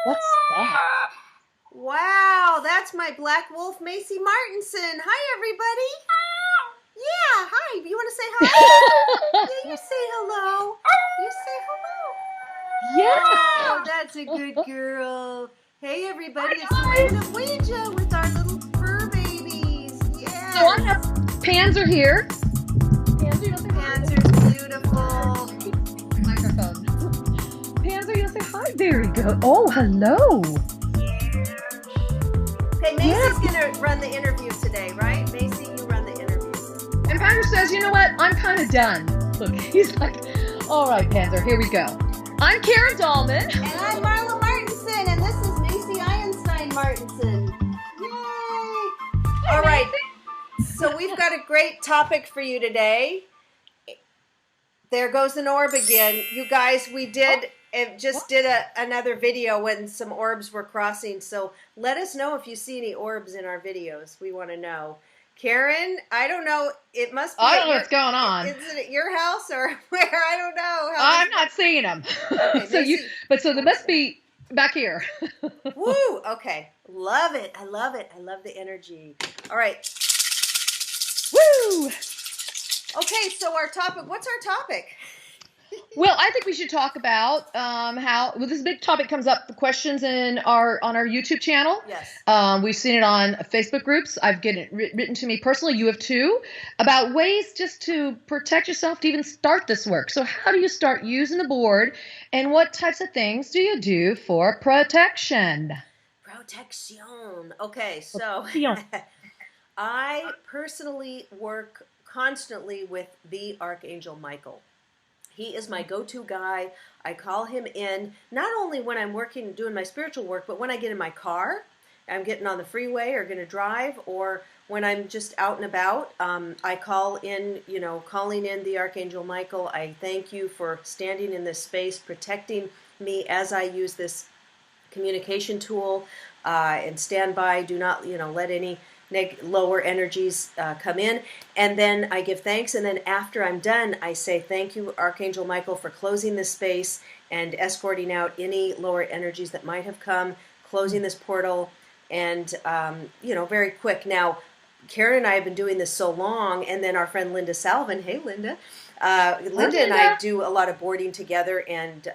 What's that? Wow, that's my black wolf, Macy Martenson. Hi, everybody. Yeah, hi. You want to say hi? Yeah, you say hello. You say hello. Yeah. Oh, that's a good girl. Hey, everybody. It's the Women of Ouija with our little fur babies. Yes. So I have Panzer here. Panzer, you want to say hi? Panzer's beautiful. Microphone. Panzer, you want to say hi? There we go. Oh, hello. Okay, Macy's going to run the interview today, right? Macy, you run the interview. And Panzer says, you know what? I'm kind of done. Look, he's like, all right, Panzer, here we go. I'm Karen Dahlman. And I'm Marla Martenson, and this is Macy Einstein Martenson. Yay! All right, so we've got a great topic for you today. There goes an orb again. You guys, we did another video when some orbs were crossing, so let us know if you see any orbs in our videos. We want to know. Karen, I don't know. It must be. I don't know what's going on. Is it at your house or where? I don't know. I'm not seeing them. Okay, so they must be back here. Woo! Okay, love it. I love it. I love the energy. All right. Woo! Okay, so our topic. What's our topic? Well, I think we should talk about this big topic comes up, the questions on our YouTube channel. Yes. We've seen it on Facebook groups. I've get it written to me personally. You have too, about ways just to protect yourself to even start this work. So how do you start using the board, and what types of things do you do for protection? Protection. Okay, so I personally work constantly with the Archangel Michael. He is my go-to guy. I call him in not only when I'm doing my spiritual work, but when I get in my car, I'm getting on the freeway or going to drive, or when I'm just out and about, I call in, calling in the Archangel Michael. I thank you for standing in this space, protecting me as I use this communication tool, and stand by. Do not, let any lower energies come in, and then I give thanks, and then after I'm done, I say thank you, Archangel Michael, for closing this space and escorting out any lower energies that might have come, closing this portal, and very quick. Now, Karen and I have been doing this so long, and then our friend Linda Salvin, hey Linda, Linda and I do a lot of boarding together, and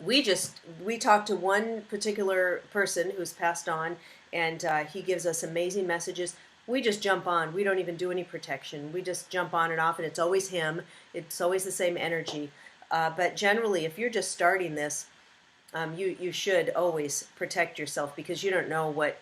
we talk to one particular person who's passed on, and he gives us amazing messages. We just jump on. We don't even do any protection. We just jump on and off, and it's always him. It's always the same energy. But generally, if you're just starting this, you should always protect yourself, because you don't know what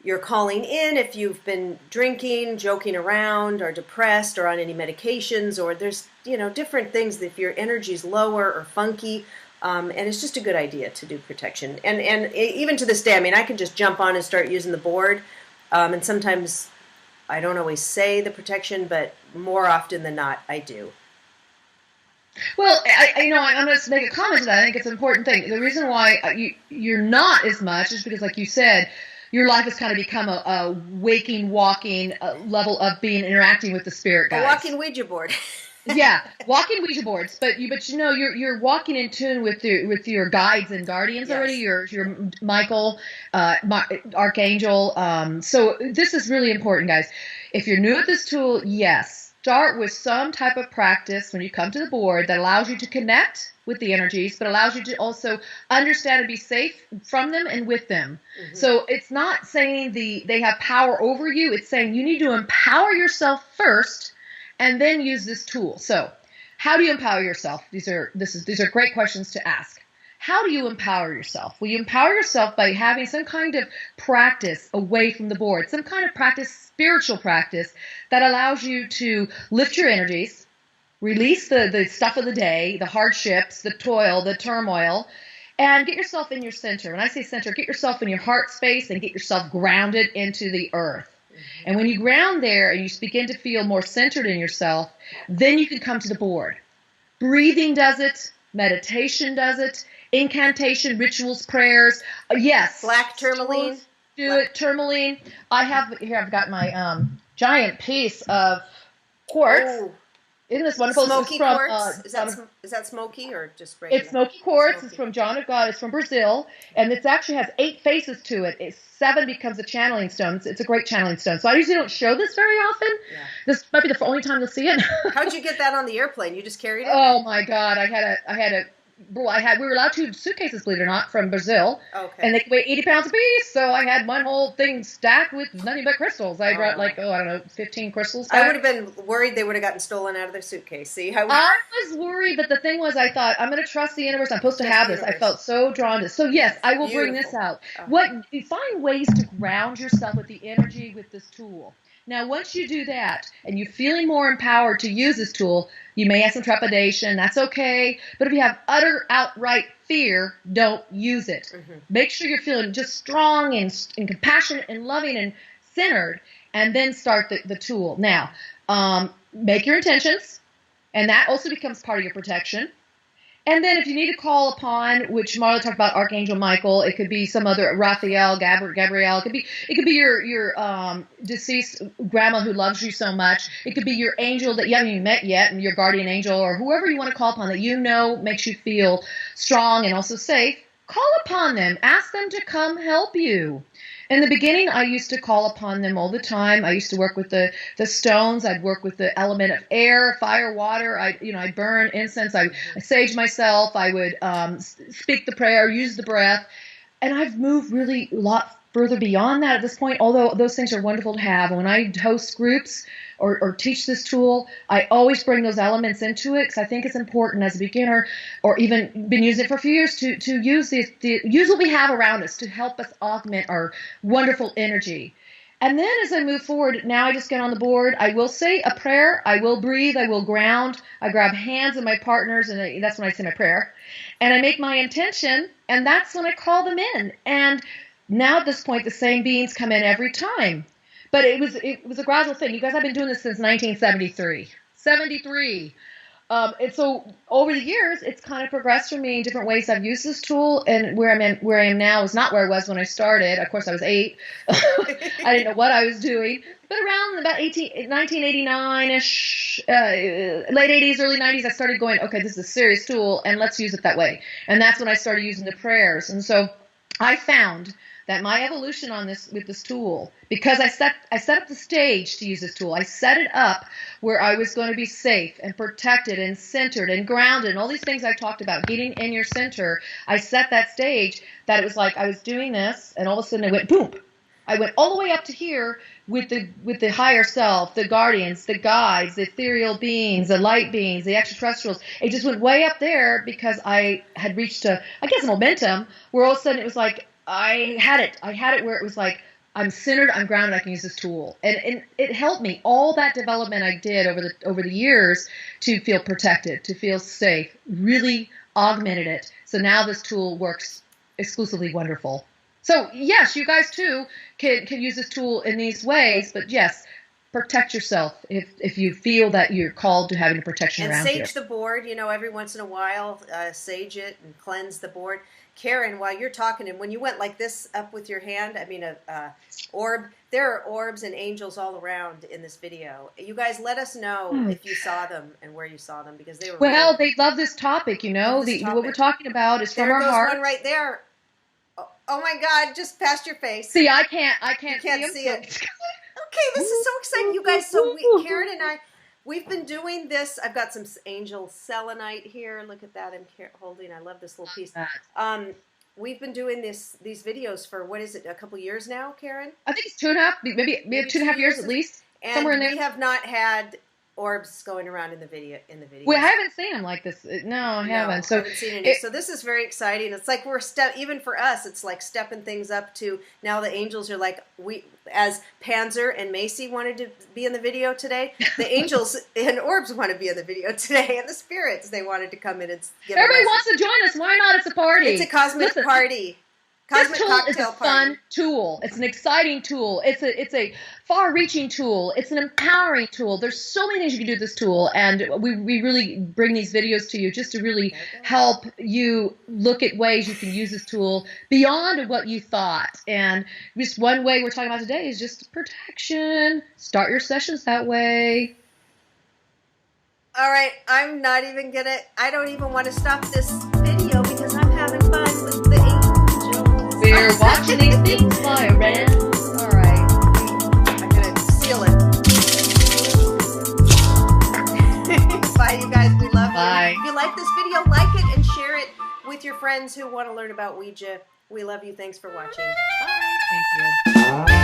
you're calling in. If you've been drinking, joking around, or depressed, or on any medications, or there's different things. If your energy's lower or funky, and it's just a good idea to do protection. And even to this day, I mean, I can just jump on and start using the board. And sometimes I don't always say the protection, but more often than not, I do. Well, I'm going to make a comment to that. I think it's an important thing. The reason why you're not as much is because, like you said, your life has kind of become a waking, walking level of interacting with the spirit guides. A walking Ouija board. Yeah, walking Ouija boards, but you're walking in tune with your guides and guardians. Yes. Already. Your Michael, Archangel. So this is really important, guys. If you're new at this tool, yes, start with some type of practice when you come to the board that allows you to connect with the energies, but allows you to also understand and be safe from them and with them. Mm-hmm. So it's not saying they have power over you. It's saying you need to empower yourself first, and then use this tool. So, how do you empower yourself? These are great questions to ask. How do you empower yourself? Well, you empower yourself by having some kind of practice away from the board, some kind of practice, spiritual practice, that allows you to lift your energies, release the stuff of the day, the hardships, the toil, the turmoil, and get yourself in your center. When I say center, get yourself in your heart space and get yourself grounded into the earth. And when you ground there and you begin to feel more centered in yourself, then you can come to the board. Breathing does it. Meditation does it. Incantation, rituals, prayers. Yes. Black tourmaline. Do it. Tourmaline. I've got my giant piece of quartz. Ooh. Isn't this wonderful? Smoky from, quartz? Is that smoky or just regular? It's smoky quartz. Smoky. It's from John of God. It's from Brazil, and it actually has 8 faces to it. 7 becomes a channeling stone. It's a great channeling stone. So I usually don't show this very often. Yeah. This might be the only time you'll see it. How'd you get that on the airplane? You just carried it? Oh my God! We were allowed 2 suitcases, believe it or not, from Brazil. Okay. And they weigh 80 pounds apiece, so I had one whole thing stacked with nothing but crystals. I brought I don't know, 15 crystals back. I would have been worried they would have gotten stolen out of their suitcase. See how I was worried, but the thing was, I thought, I'm going to trust the universe. I'm supposed to have this. I felt so drawn to this. So yes, I will bring this out. You find ways to ground yourself with the energy with this tool. Now, once you do that and you're feeling more empowered to use this tool, you may have some trepidation. That's okay. But if you have utter, outright fear, don't use it. Mm-hmm. Make sure you're feeling just strong and compassionate and loving and centered, and then start the tool. Now, make your intentions, and that also becomes part of your protection. And then if you need to call upon, which Marla talked about, Archangel Michael, it could be some other Raphael, Gabrielle, it could be your deceased grandma who loves you so much. It could be your angel that you haven't even met yet, and your guardian angel, or whoever you want to call upon that you know makes you feel strong and also safe. Call upon them. Ask them to come help you. In the beginning, I used to call upon them all the time. I used to work with the stones. I'd work with the element of air, fire, water. I'd burn incense. I sage myself. I would speak the prayer, use the breath. And I've moved really a lot further beyond that at this point, although those things are wonderful to have. And when I host groups or teach this tool, I always bring those elements into it because I think it's important as a beginner, or even been using it for a few years, to use use what we have around us to help us augment our wonderful energy. And then as I move forward, now I just get on the board. I will say a prayer. I will breathe. I will ground. I grab hands of my partners, and that's when I say my prayer. And I make my intention, and that's when I call them in. And now at this point, the same beings come in every time. But it was a gradual thing. You guys, I've been doing this since 1973. And so over the years, it's kind of progressed for me in different ways. I've used this tool, and where I am now is not where I was when I started. Of course, I was 8. I didn't know what I was doing. But around about 1989-ish, late 80s, early 90s, I started going, okay, this is a serious tool, and let's use it that way. And that's when I started using the prayers. And so I found that my evolution on this with this tool, because I set up the stage to use this tool. I set it up where I was going to be safe and protected and centered and grounded and all these things I talked about, getting in your center. I set that stage that it was like I was doing this, and all of a sudden it went boom. I went all the way up to here with the higher self, the guardians, the guides, the ethereal beings, the light beings, the extraterrestrials. It just went way up there because I had reached a momentum where all of a sudden it was like, I had it where it was like, I'm centered, I'm grounded, I can use this tool. And it helped me. All that development I did over the years to feel protected, to feel safe, really augmented it. So now this tool works exclusively wonderful. So yes, you guys too can use this tool in these ways, but yes, protect yourself if you feel that you're called to having a protection around you. And sage the board, every once in a while, sage it and cleanse the board. Karen, while you're talking, and when you went like this up with your hand, orb, there are orbs and angels all around in this video. You guys let us know if you saw them and where you saw them, because they were they love this topic, what we're talking about is from our heart. There goes one right there. Oh my God, just past your face. See, I can't see it. Okay, this is so exciting, you guys. So Karen and I, we've been doing this. I've got some angel selenite here. Look at that I'm holding. I love this little piece. We've been doing these videos for, what is it, a couple years now, Karen? I think it's 2.5, maybe 2.5 years at least. And somewhere in there. We have not had orbs going around in the video. Well, I haven't seen them like this. No, I haven't. So I haven't seen any. So this is very exciting. It's like even for us, it's like stepping things up to now. The angels are like, as Panzer and Macy wanted to be in the video today, the angels and orbs want to be in the video today, and the spirits, they wanted to come in and give. Everybody wants to join us. Why not? It's a party. It's a cosmic party. This tool is a fun tool. It's an exciting tool. It's a far-reaching tool. It's an empowering tool. There's so many things you can do with this tool, and we really bring these videos to you just to really help you look at ways you can use this tool beyond what you thought. And just one way we're talking about today is just protection. Start your sessions that way. All right, I'm not even gonna, I don't even want to stop this video because I'm having fun with the angels. We're watching these things fly around. All right, I'm gonna seal it. Bye, you guys. We love you. Bye. If you like this video, like it and share it with your friends who want to learn about Ouija. We love you. Thanks for watching. Bye. Thank you.